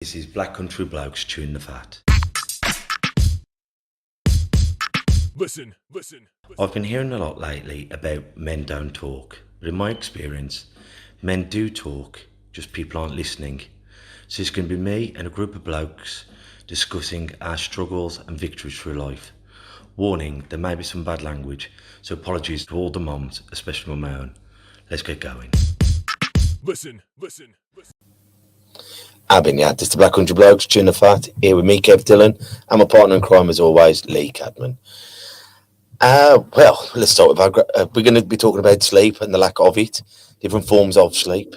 This is Black Country Blokes chewing the fat. Listen. I've been hearing a lot lately about men don't talk, but in my experience, men do talk, just people aren't listening. So it's going to be me and a group of blokes discussing our struggles and victories through life. Warning, there may be some bad language, so apologies to all the moms, especially my own. Let's get going. Listen. I've been this is the Black Country Blokes, chewing the fat, here with me, Kev Dillon, and my partner in crime, as always, Lee Cadman. Well, let's start with we're going to be talking about sleep and the lack of it, different forms of sleep.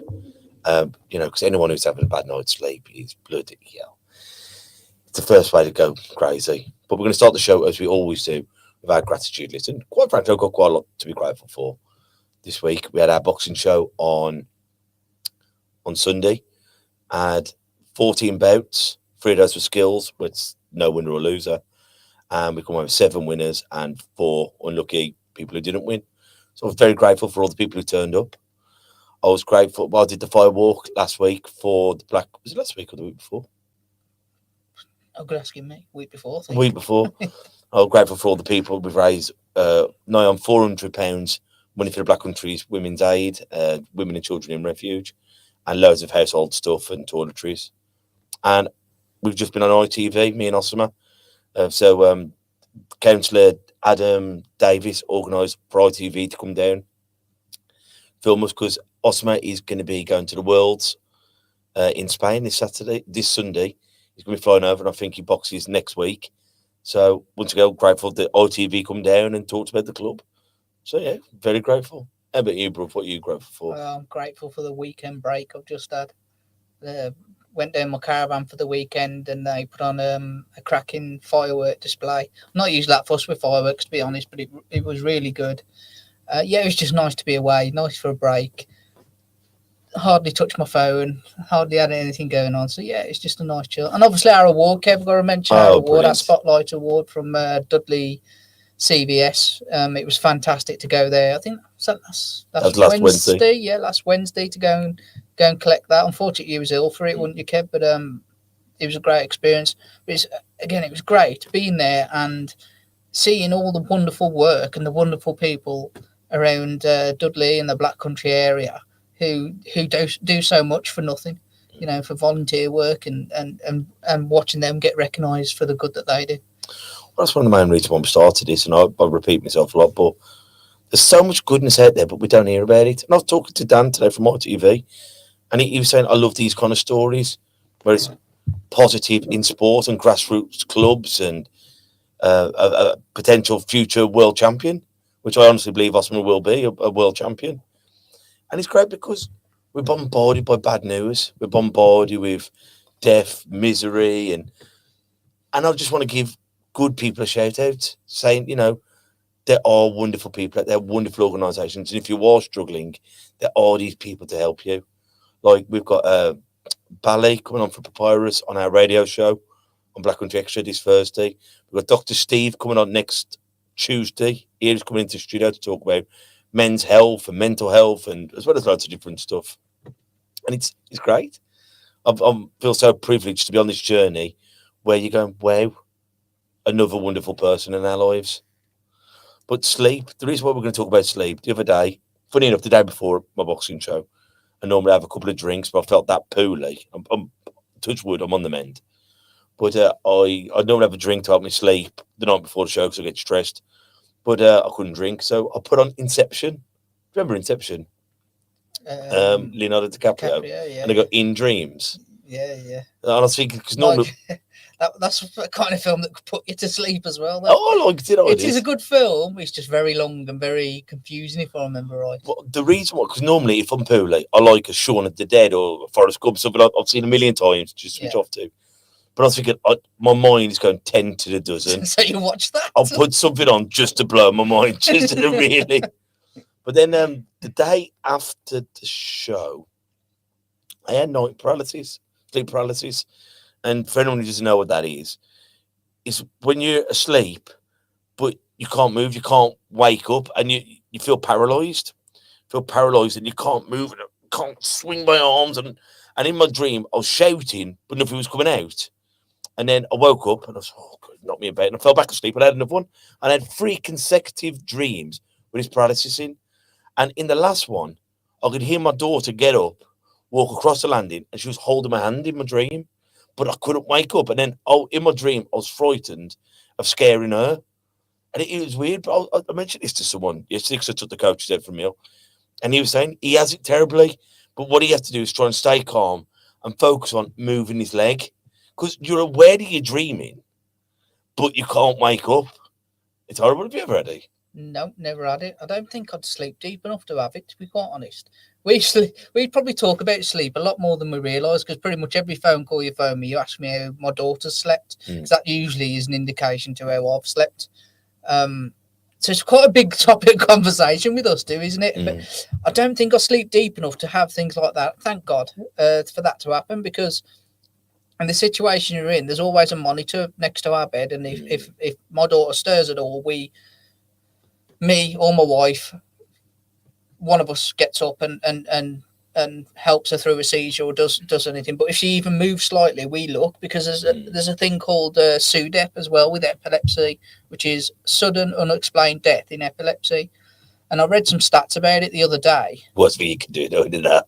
Because anyone who's having a bad night's sleep is bloody hell. It's the first way to go crazy. But we're going to start the show, as we always do, with our gratitude list. And quite frankly, I've got quite a lot to be grateful for this week. We had our boxing show on Sunday. Had 14 bouts, 3 of those were skills, with no winner or loser. And we come away with 7 winners and 4 unlucky people who didn't win. So I was very grateful for all the people who turned up. I was grateful. Well, I did the fire walk last week for the Black. Was it last week or the week before? Oh, good asking me. Week before, I think. Week before. I was grateful for all the people. We've raised nigh on £400 money for the Black Country's Women's Aid, Women and Children in Refuge, and loads of household stuff and toiletries. And we've just been on ITV, me and Osama. Councillor Adam Davis organised for ITV to come down, film us, because Osama is going to be going to the Worlds in Spain this Sunday. He's going to be flying over, and I think he boxes next week. So once again, grateful that ITV come down and talked about the club. So yeah, very grateful. How about you, Bruv? What are you grateful for? I'm grateful for the weekend break I've just had. Went down my caravan for the weekend and they put on a cracking firework display. I'm not usually that fussed with fireworks, to be honest, but it was really good. It was just nice to be away, nice for a break. Hardly touched my phone, hardly had anything going on. So yeah, it's just a nice chill. And obviously our award, Kev, I've got to mention our award, brilliant. our Spotlight Award from Dudley CVS. It was fantastic to go there. I think that's last Wednesday. Yeah, last Wednesday to go and collect that. Unfortunately, he was ill for it, wouldn't you, Kev? But it was a great experience. It was great being there and seeing all the wonderful work and the wonderful people around Dudley and the Black Country area who do so much for nothing, for volunteer work and watching them get recognised for the good that they do. Well, that's one of the main reasons why we started this, and I repeat myself a lot, but there's so much goodness out there, but we don't hear about it. And I was talking to Dan today from ITV, and he was saying, I love these kind of stories where it's positive in sport and grassroots clubs and a potential future world champion, which I honestly believe Osman will be, a world champion. And it's great because we're bombarded by bad news. We're bombarded with death, misery, and I just want to give good people a shout out, saying, there are wonderful people out there, wonderful organisations. And if you are struggling, there are these people to help you. Like we've got Ballet coming on for Papyrus on our radio show on Black Country Extra this Thursday. We've got Dr. Steve coming on next Tuesday. He's coming into the studio to talk about men's health and mental health, and as well as lots of different stuff. And it's great. I feel so privileged to be on this journey where you're going, wow, another wonderful person in our lives. But sleep, the reason why we're going to talk about sleep, the other day, funny enough, the day before my boxing show, I normally have a couple of drinks, but I felt that poorly. I'm touch wood, I'm on the mend. But I normally have a drink to help me sleep the night before the show because I get stressed. But I couldn't drink, so I put on Inception. Remember Inception? Leonardo DiCaprio. Yeah. And I got In Dreams. Yeah. And I was thinking, because normally... That's the kind of film that could put you to sleep as well. I liked it. It is a good film. It's just very long and very confusing, if I remember right. Well, the reason why, because normally if I'm poorly, I like a Shaun of the Dead or Forrest Gump, something I've seen a million times, just switch off to. But I was thinking, my mind is going 10 to the dozen. So you watch that? I'll put something on just to blow my mind, just to really. But then the day after the show, I had sleep paralysis. And for anyone who doesn't know what that is when you're asleep, but you can't move, you can't wake up, and you feel paralysed. And you can't move, and I can't swing my arms, and And in my dream, I was shouting, but nothing was coming out. And then I woke up and I was, oh, God, knocked me in bed. And I fell back asleep and I had another one. And I had 3 consecutive dreams with this paralysis in. And in the last one, I could hear my daughter get up, walk across the landing, and she was holding my hand in my dream. But I couldn't wake up. And then in my dream, I was frightened of scaring her. And it was weird. But I mentioned this to someone yesterday because I took the coach's out for a meal. And he was saying he has it terribly. But what he has to do is try and stay calm and focus on moving his leg. Because you're aware that you're dreaming, but you can't wake up. It's horrible. Have you ever had it? No, never had it. I don't think I'd sleep deep enough to have it, to be quite honest. We probably talk about sleep a lot more than we realise, because pretty much every phone call you phone me, you ask me how my daughter slept, because that usually is an indication to how I've slept. So it's quite a big topic of conversation with us too, isn't it? But I don't think I sleep deep enough to have things like that. Thank God for that to happen, because in the situation you're in, there's always a monitor next to our bed, and if my daughter stirs at all, me or my wife, one of us gets up and helps her through a seizure or does anything. But if she even moves slightly, we look, because there's a thing called SUDEP as well with epilepsy, which is sudden unexplained death in epilepsy. And I read some stats about it the other day. What's what you can do, don't you, that?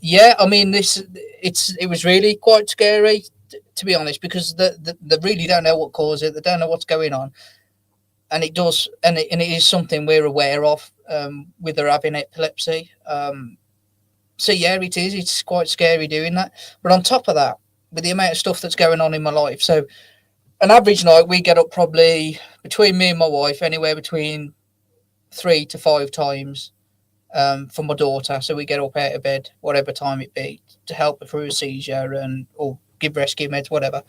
Yeah, I mean, it was really quite scary, to be honest, because they really don't know what caused it. They don't know what's going on. And it does, and it is something we're aware of with her having epilepsy. So yeah, it is. It's quite scary doing that. But on top of that, with the amount of stuff that's going on in my life, so an average night we get up probably, between me and my wife, anywhere between 3 to 5 times for my daughter. So we get up out of bed, whatever time it be, to help her through a seizure or give rescue meds, whatever.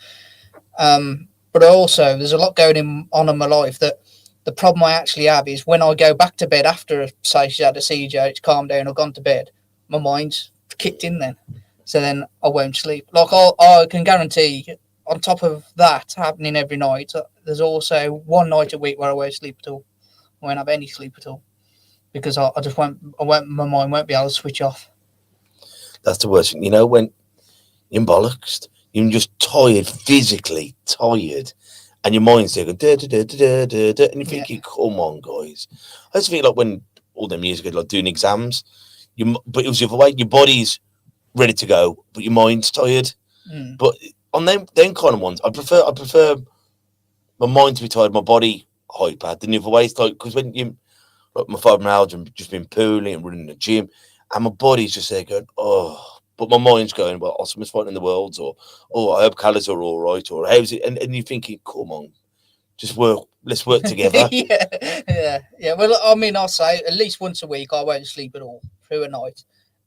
But also, there's a lot going on in my life that the problem I actually have is when I go back to bed after, say, she's had a seizure, it's calmed down, I've gone to bed, my mind's kicked in then. So then I won't sleep. Like, I can guarantee, on top of that happening every night, there's also one night a week where I won't sleep at all. I won't have any sleep at all. Because I just won't, my mind won't be able to switch off. That's the worst thing. You know, when you're bollocks, you're just tired, physically tired, and your mind's there going, da, da, da, da, da, da, and you're thinking, come on, guys. I just feel like when all them years ago, like doing exams, but it was the other way, your body's ready to go, but your mind's tired. But on them kind of ones, I prefer my mind to be tired, my body hyper, than the other way. It's like, because when you, like my fibromyalgia, and just been pooling and running the gym, and my body's just there going, oh, but my mind's going, well, awesome, fighting in the world, or I hope colours are all right, or how's it? And you're thinking, come on, just let's work together. yeah. Well, I mean, I'll say at least once a week I won't sleep at all through a night,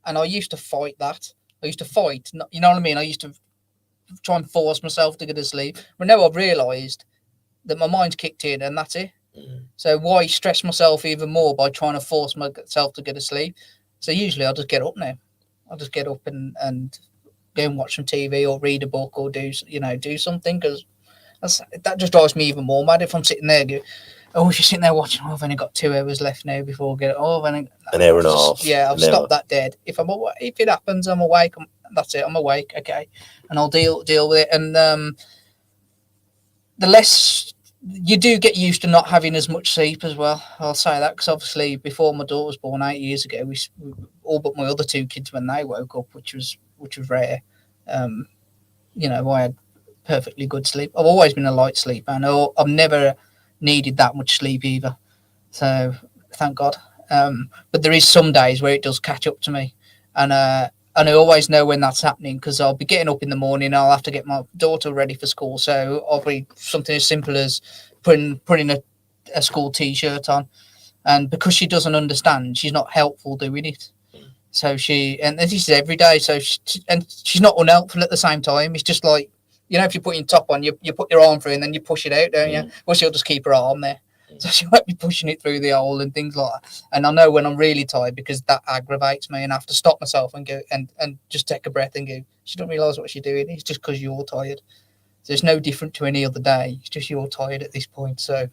and I used to fight that. I used to fight, you know what I mean? I used to try and force myself to go to sleep, but now I've realised that my mind's kicked in, and that's it. So why stress myself even more by trying to force myself to go to sleep? So usually I'll just get up now. I'll just get up and go and watch some TV or read a book or do something, because that just drives me even more mad if I'm sitting there. If you're sitting there watching, I've only got 2 hours left now before I get an hour and a half. Yeah, I've stopped that dead. If it happens, I'm awake. That's it. I'm awake. Okay, and I'll deal with it. And the less you do get used to not having as much sleep as well. I'll say that, because obviously before my daughter was born 8 years ago, we all but my other 2 kids, when they woke up, which was rare. I had perfectly good sleep. I've always been a light sleeper, and I've never needed that much sleep either. So thank God. But there is some days where it does catch up to me, and I always know when that's happening, because I'll be getting up in the morning. I'll have to get my daughter ready for school, so I'll be something as simple as putting a school T-shirt on, and because she doesn't understand, she's not helpful doing it. So and this is every day. So she's not unhelpful at the same time. It's just like, if you're putting top on, you put your arm through and then you push it out, don't you? Well, she'll just keep her arm there. So she won't be pushing it through the hole and things like that. And I know when I'm really tired, because that aggravates me, and I have to stop myself and go and just take a breath and go, she don't realise what she's doing. It's just because you're tired. So it's no different to any other day. It's just you're tired at this point. So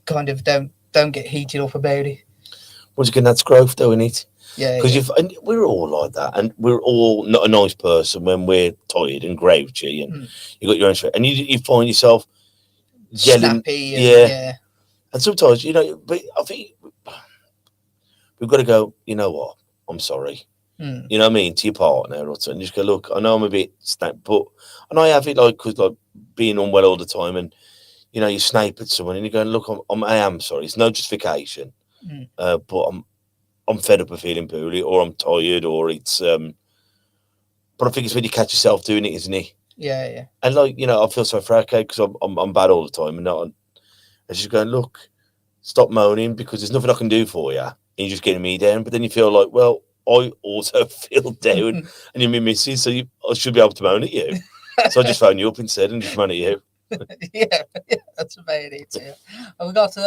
kind of don't get heated up about it. Once again, that's growth, though, isn't it? Yeah, Because yeah. and we're all like that, and we're all not a nice person when we're tired and grouchy, and Mm. you got your own shit, and you find yourself yelling, Snappy and yeah. yeah. And sometimes, but I think we've got to go. You know what? I'm sorry. Mm. You know what I mean, to your partner, or something. Just go, look. I know I'm a bit snap, but and I have it because like being unwell all the time, and you snipe at someone, and you're going, look, I am sorry. It's no justification, Mm. but I'm fed up of feeling poorly, or I'm tired, or it's. But I think it's when you catch yourself doing it, isn't it? Yeah, yeah. And I feel so for okay because I'm bad all the time, and not. And she's going, look, stop moaning because there's nothing I can do for you. And you're just getting me down. But then you feel like, well, I also feel down, and you're my missus, so I should be able to moan at you. So I just phone you up instead and just moan at you. Yeah, that's about it. Yeah. I've got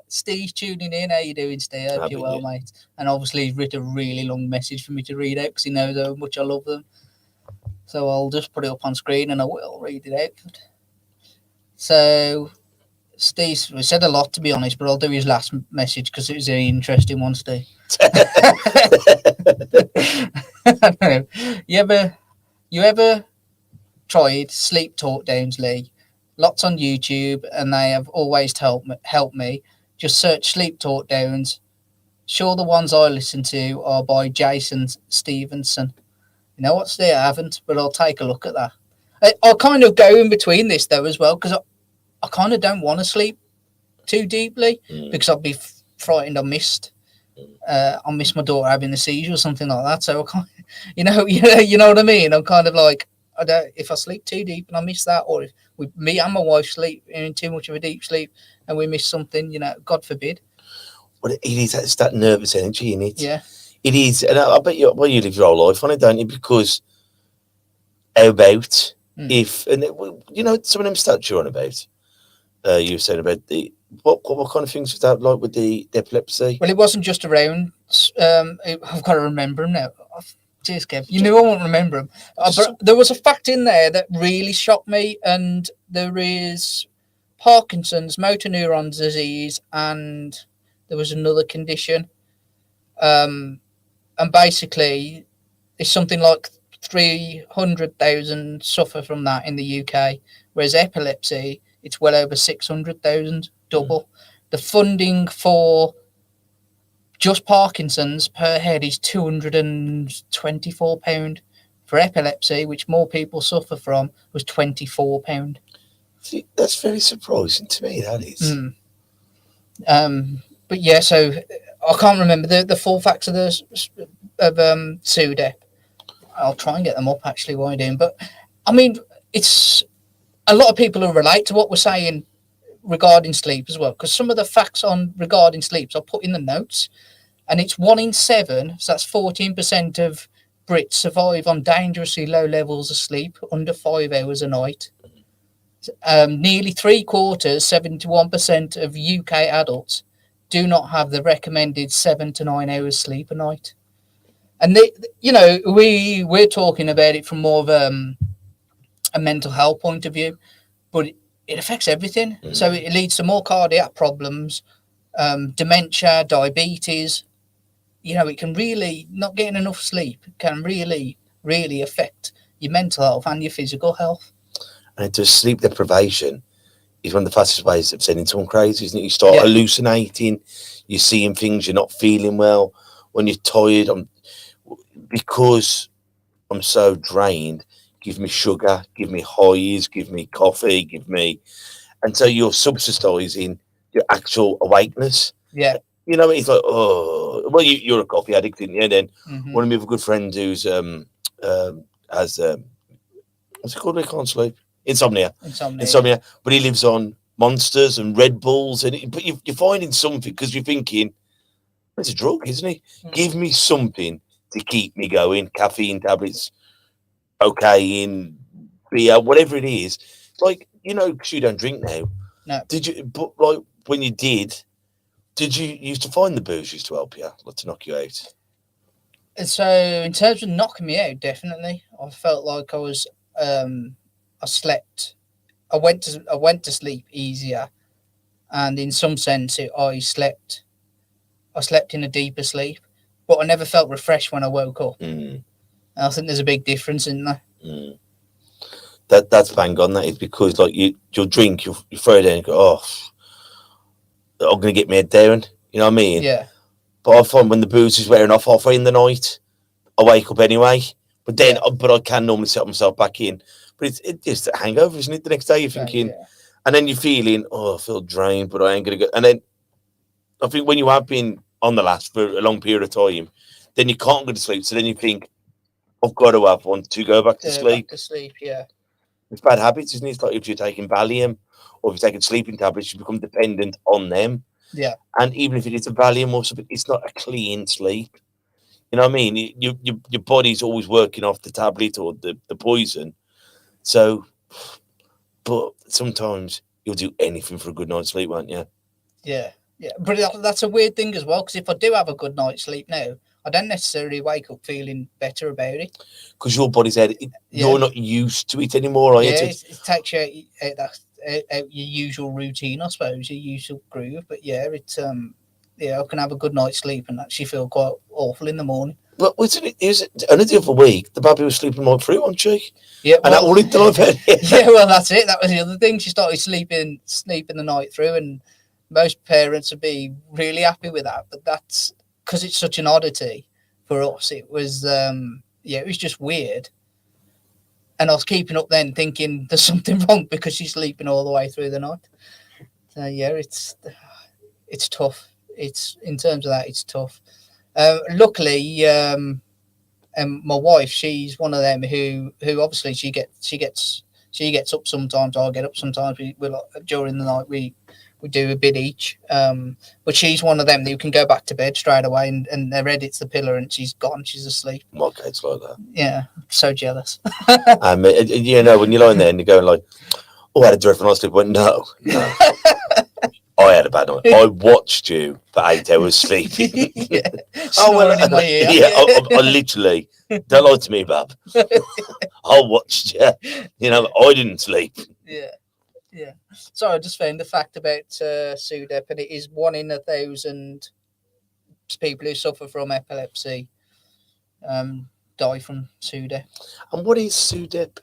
Steve tuning in. How you doing, Steve? Hope you're well, mate. And obviously, he's written a really long message for me to read out because he knows how much I love them. So I'll just put it up on screen and I will read it out. So Steve said a lot, to be honest, but I'll do his last message because it was an interesting one, Steve. You ever tried sleep talk downs, Lee? Lots on YouTube, and they have always helped me. Just search sleep talk downs. Sure, the ones I listen to are by Jason Stevenson. You know what, Steve? I haven't, but I'll take a look at that. I'll kind of go in between this though as well because I kind of don't want to sleep too deeply because I'd be frightened I missed my daughter having a seizure or something like that. So I can't, you know what I mean. I'm kind of like, I don't. If I sleep too deep and I miss that, or if me and my wife sleep in too much of a deep sleep and we miss something, God forbid. But it is. It's that nervous energy in it. Yeah. It is, and I bet you. Well, you live your whole life on it, don't you? Because how about if some of them stats you're on about? You were saying about what kind of things was that like with the epilepsy? Well, it wasn't just around. I've got to remember them now. Cheers, Kev. You knew I won't remember them. But there was a fact in there that really shocked me, and there is Parkinson's, motor neuron disease, and there was another condition. And basically, it's something like 300,000 suffer from that in the UK, whereas epilepsy, it's well over 600,000, double. The funding for just Parkinson's per head is £224. For epilepsy, which more people suffer from, was £24. See, that's very surprising to me. That is. But yeah, so I can't remember the full facts of SUDEP. I'll try and get them up actually while I'm doing. But I mean, it's a lot of people who relate to what we're saying regarding sleep as well, because some of the facts regarding sleeps I'll put in the notes, and it's 1 in 7, so that's 14% of Brits survive on dangerously low levels of sleep, under 5 hours a night. Nearly 3/4, 71% of UK adults do not have the recommended 7 to 9 hours sleep a night. And we're talking about it from more of a mental health point of view, but it affects everything. So it leads to more cardiac problems, dementia, diabetes. It can really, not getting enough sleep can really, really affect your mental health and your physical health. And just sleep deprivation is one of the fastest ways of sending someone crazy, isn't it? You start hallucinating, you're seeing things, you're not feeling well. When you're tired, because I'm so drained, give me sugar, give me highs, give me coffee, and so you're subsidizing your actual awakeness. Yeah. It's like, oh, well, you're a coffee addict, didn't you? And then one of my other good friends who's has what's it called? We can't sleep. Insomnia. But he lives on Monsters and Red Bulls, but you're finding something because you're thinking it's a drug, isn't it? Give me something to keep me going. Caffeine tablets, cocaine, beer, whatever it is. Like, because you don't drink now. No. Did you? But like when you did you used to find the booze used to help you, like to knock you out? So in terms of knocking me out, definitely, I felt like I was. I slept. I went to sleep easier, and in some sense, I slept in a deeper sleep. but I never felt refreshed when I woke up. Mm. And I think there's a big difference in that. Mm. That's bang on. That is because like you'll drink, you throw it in and go, oh, I'm gonna get my head down. You know what I mean? Yeah. But I find when the booze is wearing off halfway in the night, I wake up anyway. But then, but I can normally set myself back in. But it's just a hangover, isn't it? The next day you're thinking, and then you're feeling, oh, I feel drained, but I ain't gonna go. And then I think when you have been on the last for a long period of time, then you can't go to sleep. So then you think, I've got to have one to go back to sleep. Back to sleep, yeah. It's bad habits, isn't it? It's like if you're taking Valium or if you're taking sleeping tablets, you become dependent on them. Yeah. And even if it is a Valium or something, it's not a clean sleep. You know what I mean? Your body's always working off the tablet or the poison. So, but sometimes you'll do anything for a good night's sleep, won't you? Yeah. Yeah. But that's a weird thing as well, because if I do have a good night's sleep now, I don't necessarily wake up feeling better about it. Because your body's had you're not used to it anymore, are you? Yeah, it takes you out your usual routine, I suppose, your usual groove. But yeah, it's I can have a good night's sleep and actually feel quite awful in the morning. Well, wasn't it only the other week the baby was sleeping right through, wasn't she? Yeah, and that all it I've had. Yeah, well, that's it. That was the other thing. She started sleeping the night through, and most parents would be really happy with that. But that's because it's such an oddity for us. It was it was just weird. And I was keeping up then thinking there's something wrong because she's sleeping all the way through the night. So yeah, it's tough. It's in terms of that, it's tough. Luckily, my wife, she's one of them who obviously she gets up sometimes. I'll get up sometimes. We'll during the night we do a bit each. But she's one of them who can go back to bed straight away and they're ready. It's the pillar and she's gone. She's asleep. My kid's like that. Yeah, so jealous. You know, when you're lying there and you're going like, "Oh, I had a dreadful night's sleep." I went, no. I had a bad night. I watched you for 8 hours sleeping. Yeah. In my ear. Yeah, I literally, don't lie to me, Bab. I watched you. You know, I didn't sleep. Yeah. Yeah. So I just found the fact about SUDEP, and it is 1 in 1,000 people who suffer from epilepsy die from SUDEP. And what is SUDEP?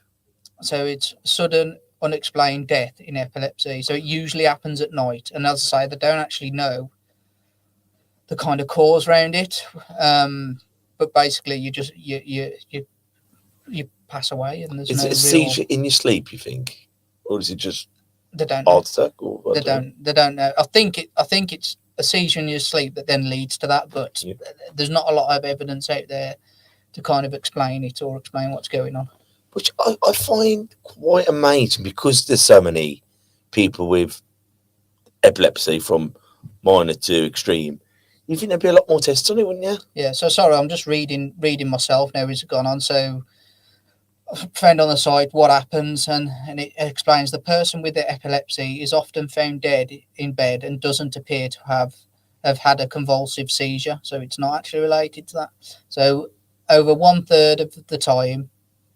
So it's sudden unexplained death in epilepsy. So it usually happens at night, and as I say, they don't actually know the kind of cause around it. But basically, you just you pass away, and there's is no it a seizure in your sleep? You think, or is it just they don't heart attack? Or they don't know. I think it's a seizure in your sleep that then leads to that, but there's not a lot of evidence out there to kind of explain it or explain what's going on. Which I find quite amazing because there's so many people with epilepsy from minor to extreme. You think there'd be a lot more tests on it, wouldn't you? Yeah, so sorry, I'm just reading myself now as it's gone on. So I found on the site what happens, and it explains the person with the epilepsy is often found dead in bed and doesn't appear to have had a convulsive seizure. So it's not actually related to that. So over 1/3 of the time,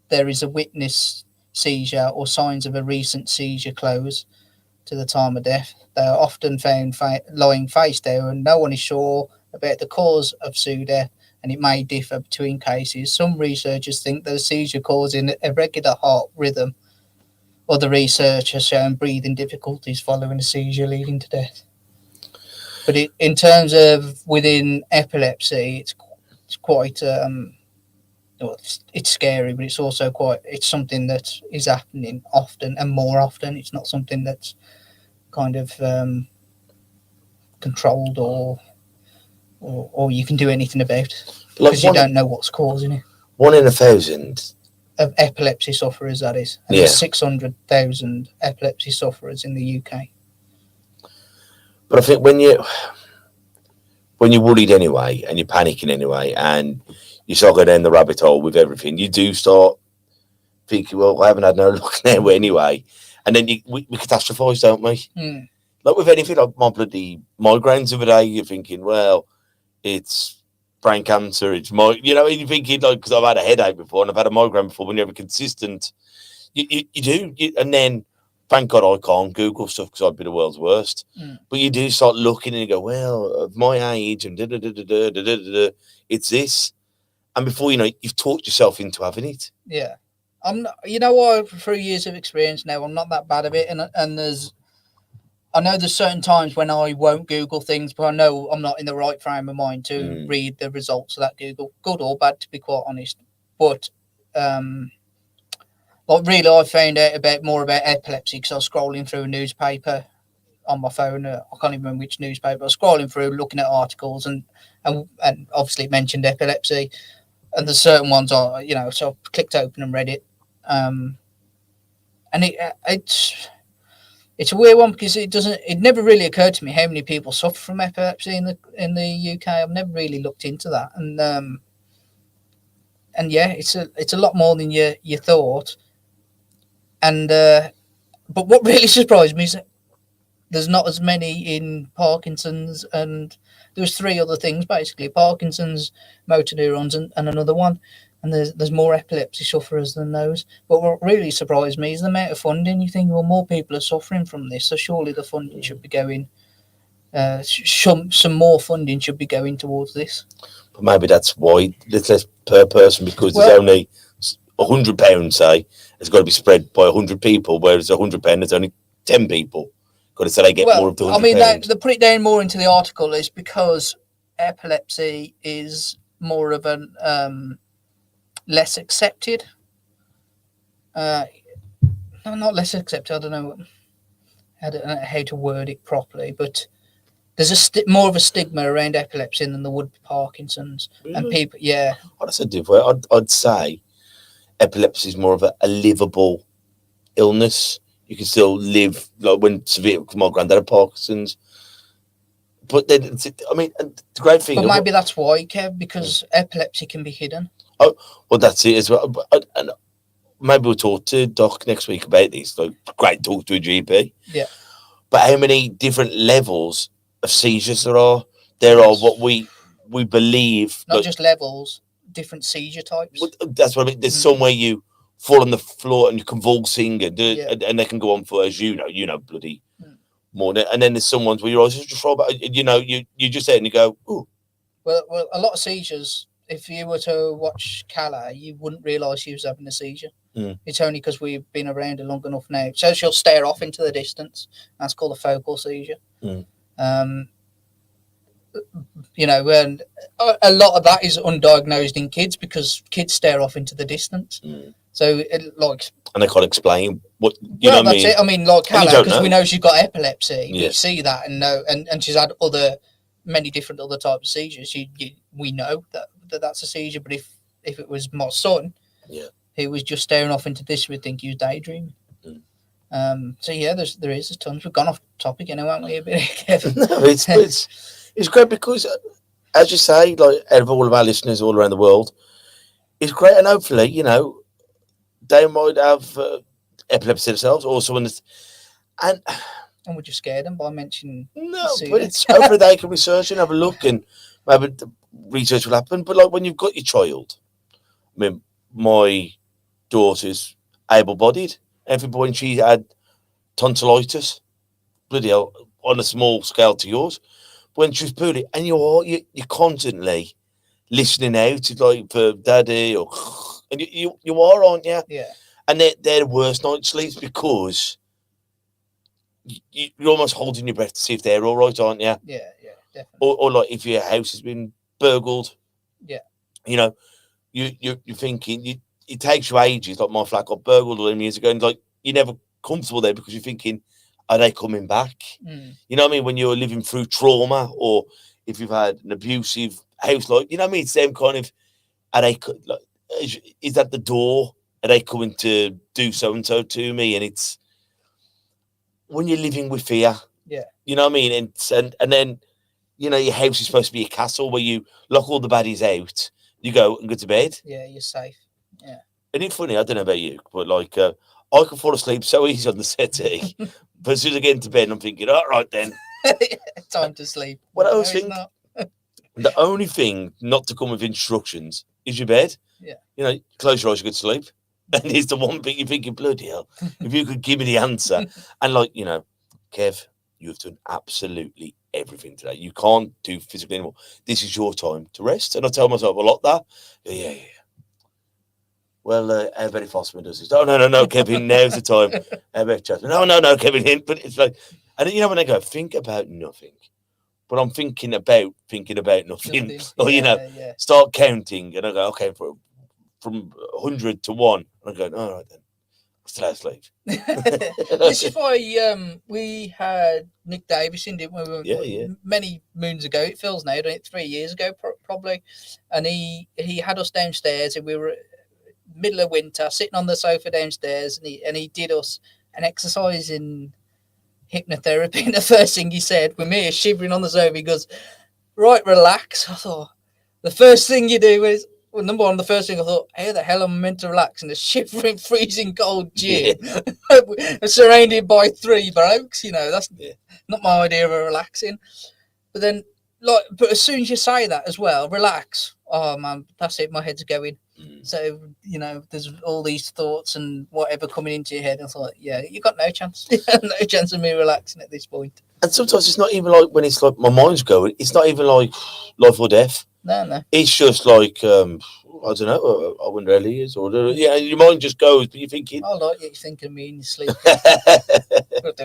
there is a witness seizure or signs of a recent seizure close to the time of death. They are often found lying face down, and no one is sure about the cause of SUDEP, and it may differ between cases. Some researchers think that a seizure causing irregular heart rhythm. Other research has shown breathing difficulties following a seizure leading to death. But in terms of within epilepsy, it's quite... it's scary, but it's also it's something that is happening often and more often. It's not something that's kind of controlled or you can do anything about, because you don't know what's causing it. 1 in 1,000 of epilepsy sufferers, that is. And there's 600,000 epilepsy sufferers in the UK. But I think when you're worried anyway and you're panicking anyway and you start going down the rabbit hole with everything, you do start thinking, well, I haven't had no luck now anyway. And then we catastrophise, don't we? Mm. Like with anything, like my bloody migraines the other day, you're thinking, well, it's brain cancer, it's you're thinking, like, because I've had a headache before and I've had a migraine before, when you have a consistent, you do. And then thank God I can't Google stuff because I'd be the world's worst. Mm. But you do start looking and you go, well, of my age and it's this. And before you know it, you've talked yourself into having it. Yeah. I'm not, you know what, through years of experience now, I'm not that bad at it. And I know there's certain times when I won't Google things, but I know I'm not in the right frame of mind to read the results of that Google, good or bad, to be quite honest. But like really, I found out more about epilepsy because I was scrolling through a newspaper on my phone. I can't even remember which newspaper. I was scrolling through, looking at articles, and obviously it mentioned epilepsy. And there's certain ones I, so I clicked open and read it. And it's a weird one because it never really occurred to me how many people suffer from epilepsy in the UK. I've never really looked into that. And yeah, it's a lot more than you thought. And but what really surprised me is that there's not as many in Parkinson's, and there was 3 other things basically: Parkinson's, motor neurons, and another one. And there's more epilepsy sufferers than those. But what really surprised me is the amount of funding. You think, well, more people are suffering from this, so surely the funding should be going. Some more funding should be going towards this. But maybe that's why it's less per person because there's only £100, say, it's got to be spread by 100 people, whereas £100 there's only 10 people. Got to say they get more of the £100. I mean, they put it down more into the article is because epilepsy is more of an less accepted. No, not less accepted. I don't know how to word it properly, but there's more of a stigma around epilepsy than there would be Parkinson's. Really? And people, yeah. That's a different. I'd say epilepsy is more of a livable illness. You can still live, like when severe. My granddad had Parkinson's, but then I mean, the great thing. But maybe that's why, Kev, because epilepsy can be hidden. Oh, well, that's it as well. And maybe we'll talk to Doc next week about this. Like, great talk to a GP. Yeah. But how many different levels of seizures there are? There are what we believe. Not just levels, different seizure types. That's what I mean. There's somewhere you fall on the floor and you're convulsing, and they can go on for, as you know, bloody more. And then there's some ones where your eyes just roll back. You just there and you go, ooh. Well, a lot of seizures. If you were to watch Calla, you wouldn't realise she was having a seizure. It's only because we've been around her long enough now. So she'll stare off into the distance. That's called a focal seizure. And a lot of that is undiagnosed in kids because kids stare off into the distance. So and they can't explain what you know. That's mean? It. I mean, like Calla, because we know she's got epilepsy. Yeah. We see that and know, and she's had many different other types of seizures. We know that's a seizure. But if it was my son, he was just staring off into this, we'd think he was daydreaming. So yeah, there is tons. We've gone off topic anyway, haven't we? A bit, Kevin? No, it's great because, as you say, like out of all of our listeners all around the world, it's great, and hopefully, they might have epilepsy themselves, or someone that's, and would you scare them by mentioning? No, but it's hopefully they can research and have a look, and maybe the research will happen. But like when you've got your child, I mean, my daughter's able-bodied. Every point she had tonsillitis, bloody hell, on a small scale to yours. When she was poorly, and you're constantly listening out, like for daddy, and you are, aren't you? Yeah. And they're the worst night sleeps because you're almost holding your breath to see if they're all right, aren't you? Yeah, definitely. Or like if your house has been burgled. Yeah. You're thinking it takes you ages. Like my flat got burgled all them years ago, and like you're never comfortable there because you're thinking, are they coming back? You know what I mean? When you're living through trauma, or if you've had an abusive house, like, you know what I mean? Same kind of, are they like, is that the door? Are they coming to do so and so to me? And it's when you're living with fear. Yeah. You know what I mean? And then, your house is supposed to be a castle where you lock all the baddies out, you go and go to bed. Yeah, you're safe. Yeah. And it's funny, I don't know about you, but like I can fall asleep so easy on the settee. But as soon as I get into bed, I'm thinking, all right then. Time to sleep. What I always think, the only thing not to come with instructions is your bed. Yeah. Close your eyes, you go to sleep. And it's the one thing you're thinking, bloody hell, if you could give me the answer. And like, you know, Kev, you've done absolutely everything today. You can't do physical anymore. This is your time to rest. And I tell myself a lot that. Yeah. Well, how about if Osman does this? Oh, no, Kevin, now's the time. How about Jasmine? No, Kevin, but it's like, and you know, when I go, think about nothing. But I'm thinking about nothing. Or, you know, start counting. And I go, okay, from 100 to 1. And I go, all right then. Still out sleep. This is why we had Nick Davis in, didn't we? Yeah. Many moons ago. It feels now, 3 years ago, probably. And he had us downstairs, and we were middle of winter, sitting on the sofa downstairs, and he did us an exercise in hypnotherapy. And the first thing he said, with me shivering on the sofa, he goes, "Right, relax." I thought, the first thing you do is, well, number one, the first thing I thought, how the hell am I meant to relax in a shivering, freezing cold gym, surrounded by 3 blokes? You know, that's not my idea of a relaxing. But then, but as soon as you say that as well, relax. Oh man, that's it. My head's going. So, you know, there's all these thoughts and whatever coming into your head. I thought, yeah, you got no chance. No chance of me relaxing at this point. And sometimes it's not even like when it's like my mind's going, it's not even like life or death. No. It's just like, I don't know, I wonder how he is. Or, your mind just goes, but you're thinking. I like you thinking me in your sleep. What do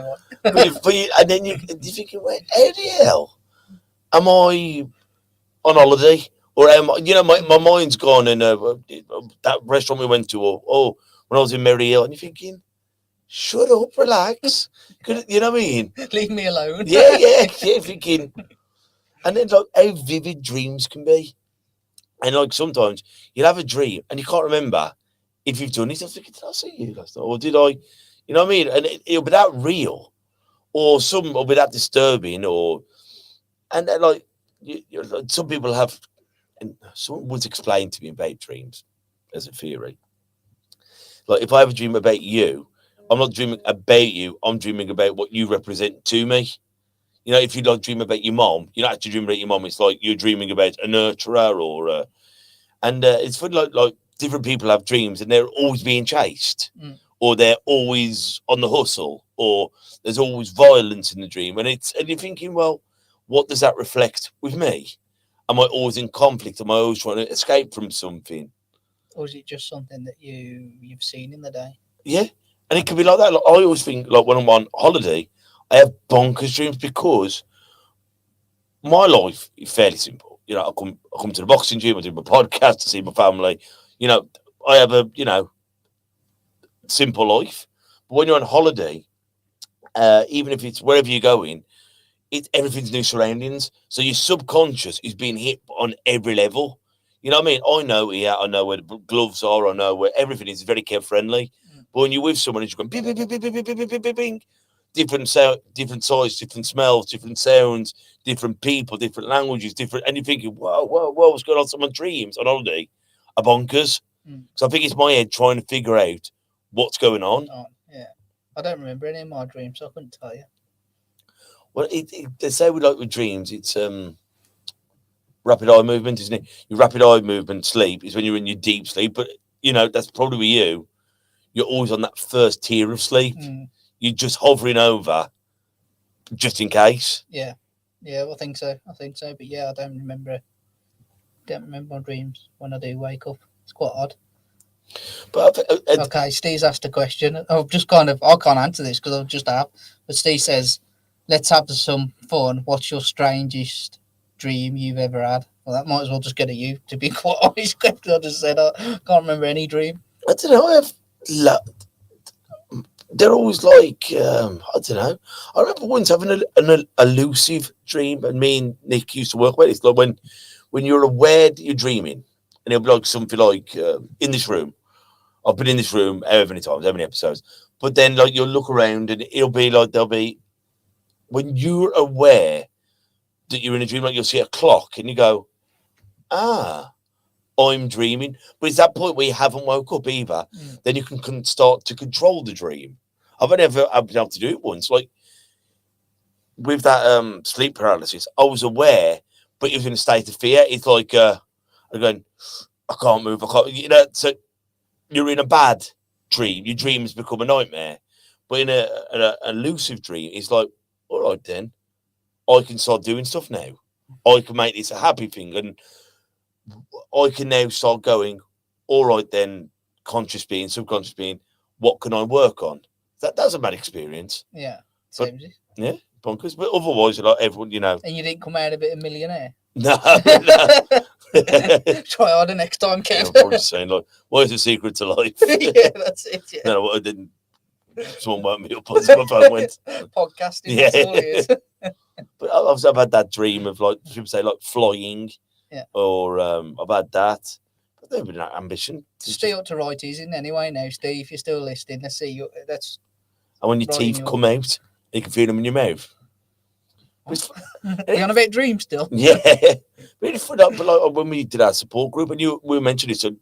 you and then you're thinking, wait, how the hell am I on holiday? Or am I, you know, my mind's gone in that restaurant we went to, or when I was in Merry Hill, and you're thinking, shut up, relax. You know what I mean? Leave me alone. Yeah, thinking. And then like how vivid dreams can be. And like sometimes you'll have a dream and you can't remember if you've done it. I was thinking, did I see you last night? Or did I, you know what I mean? And it'll be that real, or some will be that disturbing, and then like some people have, and someone once explained to me about dreams as a theory. Like if I have a dream about you, I'm not dreaming about you, I'm dreaming about what you represent to me. You know, if you like dream about your mom, you're not actually dreaming about your mom. It's like you're dreaming about a nurturer, or and it's funny, like different people have dreams and they're always being chased, or they're always on the hustle, or there's always violence in the dream, and you're thinking, well, what does that reflect with me? Am I always in conflict? Am I always trying to escape from something? Or is it just something that you've seen in the day? Yeah, and it can be like that. Like, I always think, like when I'm on holiday, I have bonkers dreams because my life is fairly simple. You know, I come to the boxing gym, I do my podcast, I see my family. You know, I have a, you know, simple life. But when you're on holiday, even if it's wherever you're going, everything's new surroundings. So your subconscious is being hit on every level. You know what I mean? I know here, I know where the gloves are, I know where everything is very care friendly. But when you're with someone, it's going bing, bing, bing, bing, bing, bing, bing, bing, bing, bing. Different sound, different size, different smells, different sounds, different people, different languages, different. And you're thinking, whoa, what's going on? Some dreams on holiday are bonkers. So I think it's my head trying to figure out what's going on. Yeah, I don't remember any of my dreams, so I couldn't tell you. Well, they say with dreams, it's rapid eye movement, isn't it? Your rapid eye movement sleep is when you're in your deep sleep, but you know that's probably with you. You're always on that first tier of sleep. You're just hovering over, just in case. Yeah, I think so. But yeah, I don't remember my dreams when I do wake up. It's quite odd. But okay, Steve's asked a question. I've just I can't answer this because I've just have. But Steve says, "Let's have some fun. What's your strangest dream you've ever had?" Well, that might as well just go to you, to be quite honest. I just said I can't remember any dream. I don't know. They're always like, I don't know. I remember once having an elusive dream, and me and Nick used to work with it. It's like when you're aware that you're dreaming, and it'll be like something like, in this room. I've been in this room however many times, how many episodes. But then like you'll look around and it'll be like when you're aware that you're in a dream, like you'll see a clock and you go, I'm dreaming. But it's that point where you haven't woke up either. Then you can start to control the dream. I've been able to do it once. Like with that sleep paralysis, I was aware, but it was in a state of fear. It's like I'm going, I can't move. I can't, you know. So you're in a bad dream. Your dreams become a nightmare. But in a lucid dream, it's like, all right, then I can start doing stuff now. I can make this a happy thing, and I can now start going, all right, then conscious being, subconscious being, what can I work on? That's a bad experience. Yeah. But- Seems it. Yeah, bonkers. But otherwise, like everyone, you know. And you didn't come out a bit of millionaire. No. Try harder next time, Yeah, Kev. I'm probably saying, like, what is the secret to life? Yeah, that's it. Yeah. No, I didn't. Someone woke me up once my phone went. Podcasting, Yeah. that's all it is. But I've had that dream of, like, people say, like, flying. Yeah. Or I've had that. But there's been that ambition. Stay up to write his in anyway now, Steve. If you're still listening, let's see you. That's And when your writing teeth your- come out, you can feel them in your mouth. We're on a bit dream still. Yeah. Really fun. But like when we did our support group, and we mentioned it, so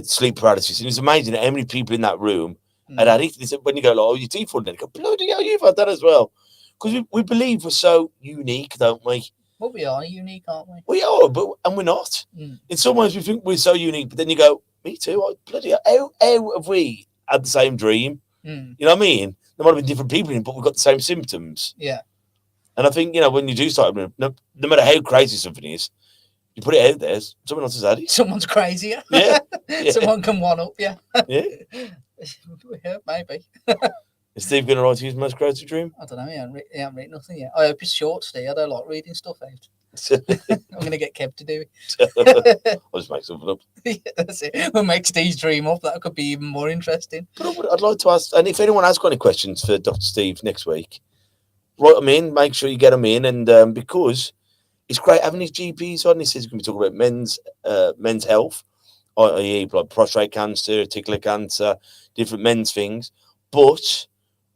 sleep paralysis, and it's amazing how many people in that room had had it. They said, when you go, like, oh, your teeth falling, they go, bloody hell, you've had that as well. Because we believe we're so unique, don't we? Well, we are unique, aren't we? We are, and we're not. In some ways, we think we're so unique, but then you go, me too. Bloody hell, how have we had the same dream? You know what I mean? There might have been different people in it, but we've got the same symptoms. Yeah. And I think, you know, when you do start, no matter how crazy something is, you put it out there, someone else has had it. Someone's crazier. Yeah. Someone can one up, yeah. Yeah. Yeah, maybe. Is Steve going to write his most crazy dream? I don't know. He hasn't written nothing yet. I hope it's short, Steve. I don't like reading stuff out. I'm going to get Kev to do it. I'll just make something up. Yeah, that's it. We'll make Steve's dream up. That could be even more interesting. But I'd like to ask, and if anyone has got any questions for Dr. Steve next week, write them in, make sure you get them in, and because it's great having his GPs on. He says he's going to be talking about men's health, i.e. like prostate cancer, testicular cancer, different men's things, but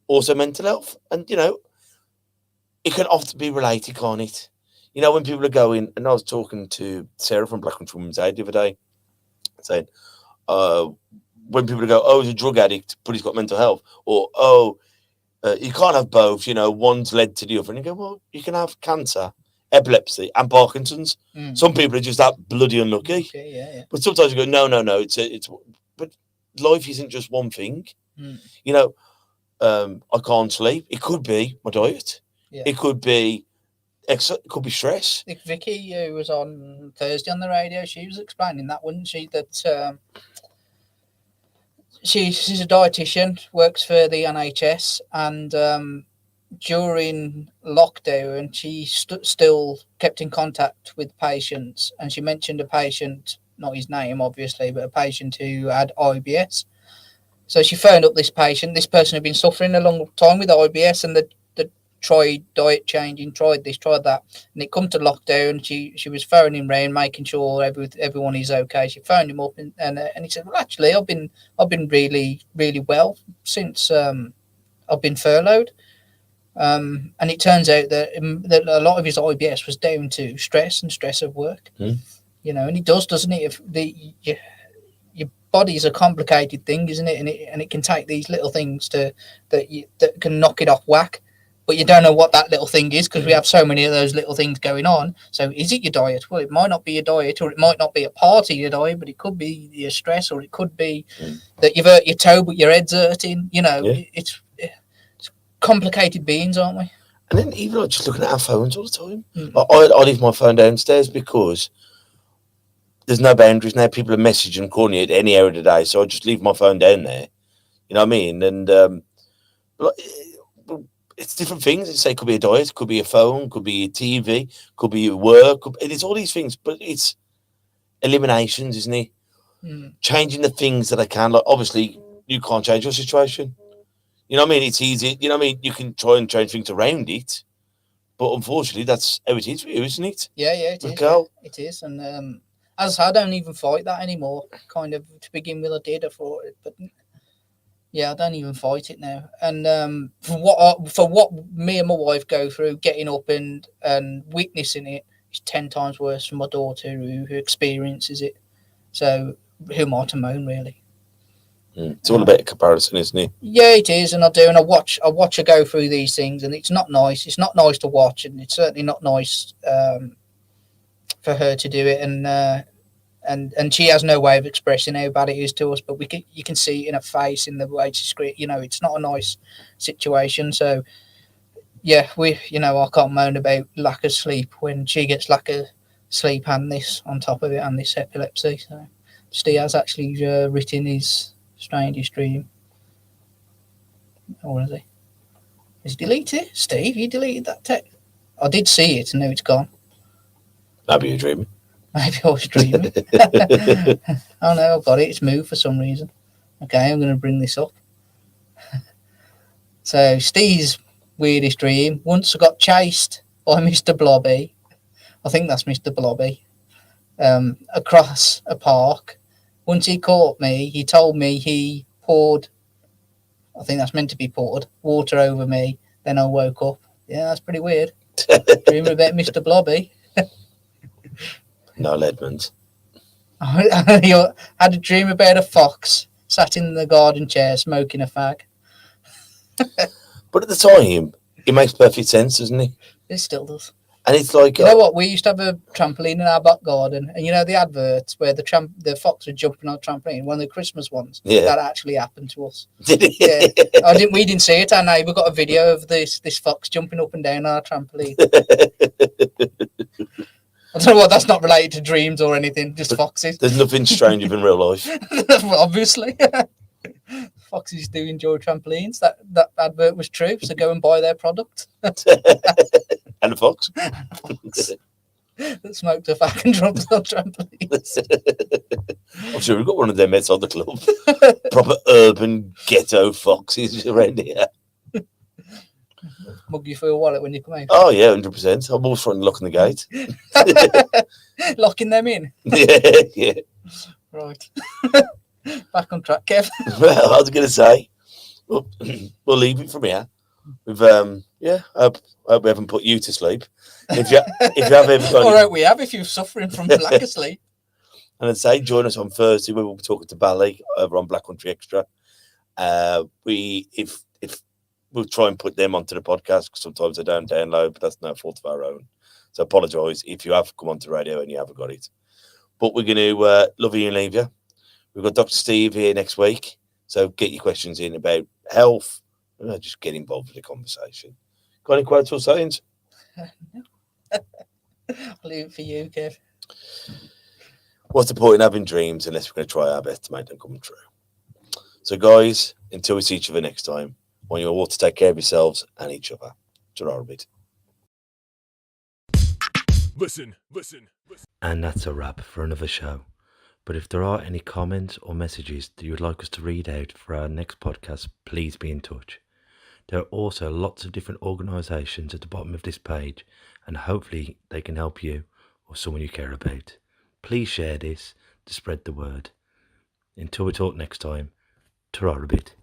also mental health. And, you know, it can often be related, can't it? You know, when people are going, and I was talking to Sarah from Black Country Women's Aid the other day, saying, when people go, oh, he's a drug addict, but he's got mental health, or, oh, you can't have both, you know, one's led to the other. And you go, well, you can have cancer, epilepsy, and Parkinson's. Some people are just that bloody unlucky. Okay, yeah. But sometimes you go, no, but life isn't just one thing. You know, I can't sleep. It could be my diet. Yeah. It could be it could be stress. Like Vicky, who was on Thursday on the radio, she was explaining that, wasn't she? That she's a dietitian, works for the NHS, and during lockdown, she still kept in contact with patients, and she mentioned a patient, not his name obviously, but a patient who had IBS. So she phoned up this patient. This person had been suffering a long time with IBS, and they tried diet changing, tried this, tried that, and it come to lockdown. She was phoning round, making sure everyone is okay. She phoned him up, and he said, "Well, actually, I've been really, really well since I've been furloughed." And it turns out that a lot of his IBS was down to stress and stress of work. You know, and it does, doesn't it? If your body's a complicated thing, isn't it? And it can take these little things that can knock it off whack. But you don't know what that little thing is, because we have so many of those little things going on. So is it your diet? Well, it might not be your diet, or it might not be a part of your diet, but it could be your stress, or it could be that you've hurt your toe but your head's hurting. You know, it's complicated beings, aren't we? And then even like just looking at our phones all the time. I leave my phone downstairs because there's no boundaries now. People are messaging, calling you at any hour of the day, so I just leave my phone down there. You know what I mean? And it's different things. It's say it could be a diet, it could be a phone, could be a TV, could be your work. It's all these things, but it's eliminations, isn't it? Changing the things that I can. Like obviously, you can't change your situation. You know what I mean? It's easy. You know what I mean? You can try and change things around it, but unfortunately, that's how it is for you, isn't it? Yeah, it is. Yeah, it is. And as I don't even fight that anymore. Kind of to begin with, I did. I fought it, but yeah, I don't even fight it now. And for what me and my wife go through, getting up and witnessing it, is 10 times worse for my daughter who experiences it. So who am I to moan, really? It's all about comparison, isn't it? Yeah, it is, and I do, and I watch her go through these things, and it's not nice. It's not nice to watch, and it's certainly not nice for her to do it. And and she has no way of expressing how bad it is to us, but you can see it in her face, in the way she screams. It's not a nice situation. So yeah, I can't moan about lack of sleep when she gets lack of sleep and this on top of it, and this epilepsy. So Steve has actually written his strangest dream. Or is he? Has he deleted it? Steve, you deleted that text? I did see it, and now it's gone. Maybe you're dreaming. Maybe I was dreaming. Oh no, I've got it. It's moved for some reason. Okay, I'm going to bring this up. So Steve's weirdest dream. Once I got chased by Mr. Blobby. I think that's Mr. Blobby. Across a park. Once he caught me, he told me he poured, I think that's meant to be poured, water over me. Then I woke up. Yeah, that's pretty weird. Dreaming about Mr. Blobby. No, Edmonds. I had a dream about a fox sat in the garden chair smoking a fag. But at the time, it makes perfect sense, doesn't it? It still does. And it's like... You know what? We used to have a trampoline in our back garden. And the adverts where the fox was jumping on a trampoline, one of the Christmas ones, that actually happened to us. Did it? Yeah. We didn't see it. Our neighbour got a video of this fox jumping up and down our trampoline. I don't know what, that's not related to dreams or anything, just foxes. There's nothing stranger than real life. Well, obviously. Foxes do enjoy trampolines. That advert was true, so go and buy their product. And a fox. That smoked a fag and dropped on trampolines. I'm sure we've got one of them outside the club. Proper urban ghetto foxes around here. Mug you for your wallet when you come out. Oh, yeah, 100%. I'm always trying to lock in the gate. Locking them in. Yeah. Right. Back on track, Kev. Well, I was going to say, we'll leave it from here. We've, I hope we haven't put you to sleep. If you have ever got... All right, we have, if you're suffering from lack of sleep. And I'd say join us on Thursday where we'll be talking to Bally over on Black Country Extra. If we'll try and put them onto the podcast because sometimes they don't download, but that's no fault of our own. So I apologise if you have come onto the radio and you haven't got it. But we're going to love you and leave you. We've got Dr. Steve here next week. So get your questions in about health. Just get involved with the conversation. Got any quotes or sayings? No. I'll leave it for you, Kev. What's the point in having dreams unless we're going to try our best to make them come true? So, guys, until we see each other next time, I want you all to take care of yourselves and each other. Ta-ra a bit. Listen. And that's a wrap for another show. But if there are any comments or messages that you would like us to read out for our next podcast, please be in touch. There are also lots of different organisations at the bottom of this page, and hopefully they can help you or someone you care about. Please share this to spread the word. Until we talk next time, ta-ra a bit.